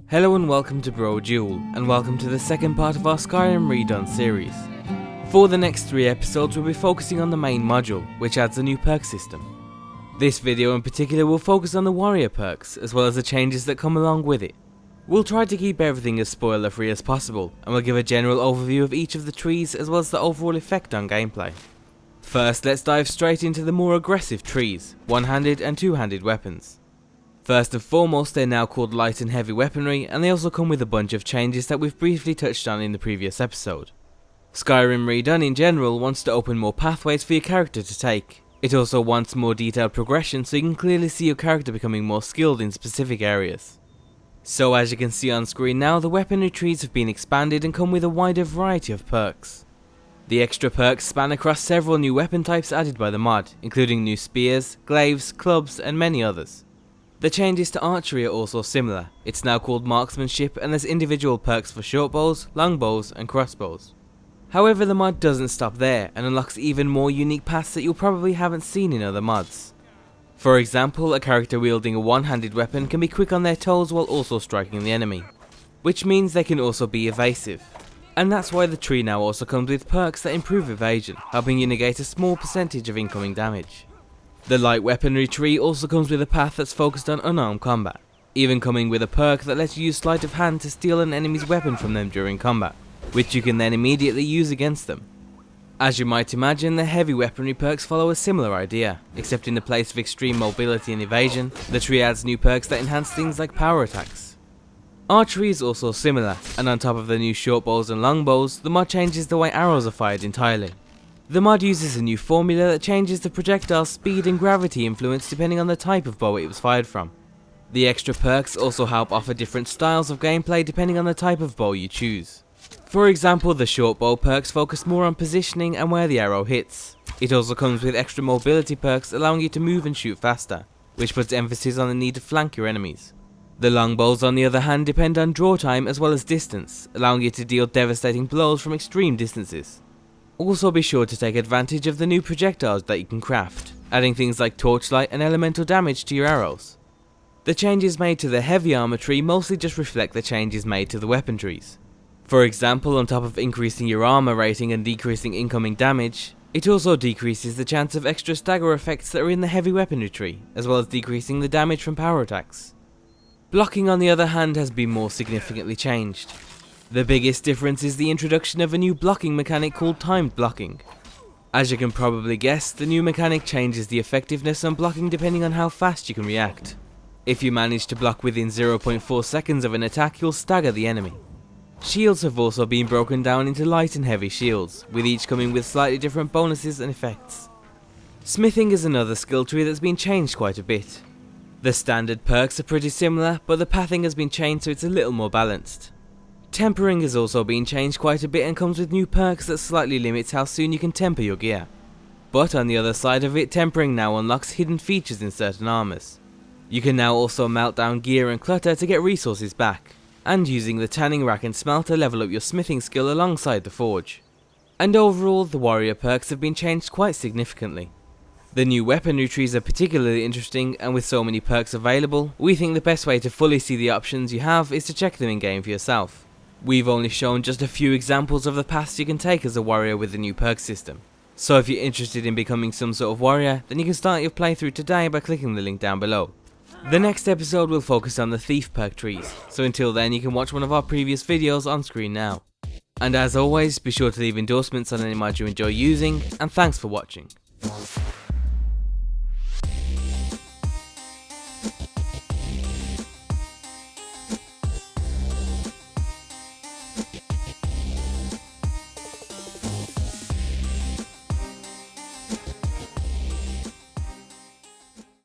Hello and welcome to Brodual, and welcome to the second part of our Skyrim Redone series. For the next 3 episodes we'll be focusing on the main module, which adds a new perk system. This video in particular will focus on the warrior perks, as well as the changes that come along with it. We'll try to keep everything as spoiler free as possible, and we'll give a general overview of each of the trees as well as the overall effect on gameplay. First, let's dive straight into the more aggressive trees, one-handed and two-handed weapons. First and foremost, they're now called light and heavy weaponry, and they also come with a bunch of changes that we've briefly touched on in the previous episode. Skyrim Redone in general wants to open more pathways for your character to take. It also wants more detailed progression so you can clearly see your character becoming more skilled in specific areas. So as you can see on screen now, the weaponry trees have been expanded and come with a wider variety of perks. The extra perks span across several new weapon types added by the mod, including new spears, glaives, clubs and many others. The changes to archery are also similar. It's now called Marksmanship, and there's individual perks for shortbows, longbows and crossbows. However, the mod doesn't stop there and unlocks even more unique paths that you probably haven't seen in other mods. For example, a character wielding a one-handed weapon can be quick on their toes while also striking the enemy, which means they can also be evasive. And that's why the tree now also comes with perks that improve evasion, helping you negate a small percentage of incoming damage. The light weaponry tree also comes with a path that's focused on unarmed combat, even coming with a perk that lets you use sleight of hand to steal an enemy's weapon from them during combat, which you can then immediately use against them. As you might imagine, the heavy weaponry perks follow a similar idea, except in the place of extreme mobility and evasion, the tree adds new perks that enhance things like power attacks. Archery is also similar, and on top of the new shortbows and longbows, the mod changes the way arrows are fired entirely. The mod uses a new formula that changes the projectile's speed and gravity influence depending on the type of bow it was fired from. The extra perks also help offer different styles of gameplay depending on the type of bow you choose. For example, the short bow perks focus more on positioning and where the arrow hits. It also comes with extra mobility perks allowing you to move and shoot faster, which puts emphasis on the need to flank your enemies. The longbows on the other hand depend on draw time as well as distance, allowing you to deal devastating blows from extreme distances. Also be sure to take advantage of the new projectiles that you can craft, adding things like torchlight and elemental damage to your arrows. The changes made to the heavy armor tree mostly just reflect the changes made to the weapon trees. For example, on top of increasing your armor rating and decreasing incoming damage, it also decreases the chance of extra stagger effects that are in the heavy weaponry tree, as well as decreasing the damage from power attacks. Blocking on the other hand has been more significantly changed. The biggest difference is the introduction of a new blocking mechanic called timed blocking. As you can probably guess, the new mechanic changes the effectiveness on blocking depending on how fast you can react. If you manage to block within 0.4 seconds of an attack, you'll stagger the enemy. Shields have also been broken down into light and heavy shields, with each coming with slightly different bonuses and effects. Smithing is another skill tree that's been changed quite a bit. The standard perks are pretty similar, but the pathing has been changed so it's a little more balanced. Tempering has also been changed quite a bit and comes with new perks that slightly limits how soon you can temper your gear. But on the other side of it, tempering now unlocks hidden features in certain armors. You can now also melt down gear and clutter to get resources back, and using the tanning rack and smelter level up your smithing skill alongside the forge. And overall, the warrior perks have been changed quite significantly. The new weaponry trees are particularly interesting, and with so many perks available, we think the best way to fully see the options you have is to check them in game for yourself. We've only shown just a few examples of the paths you can take as a warrior with the new perk system. So if you're interested in becoming some sort of warrior, then you can start your playthrough today by clicking the link down below. The next episode will focus on the thief perk trees, so until then you can watch one of our previous videos on screen now. And as always, be sure to leave endorsements on any mod you enjoy using, and thanks for watching.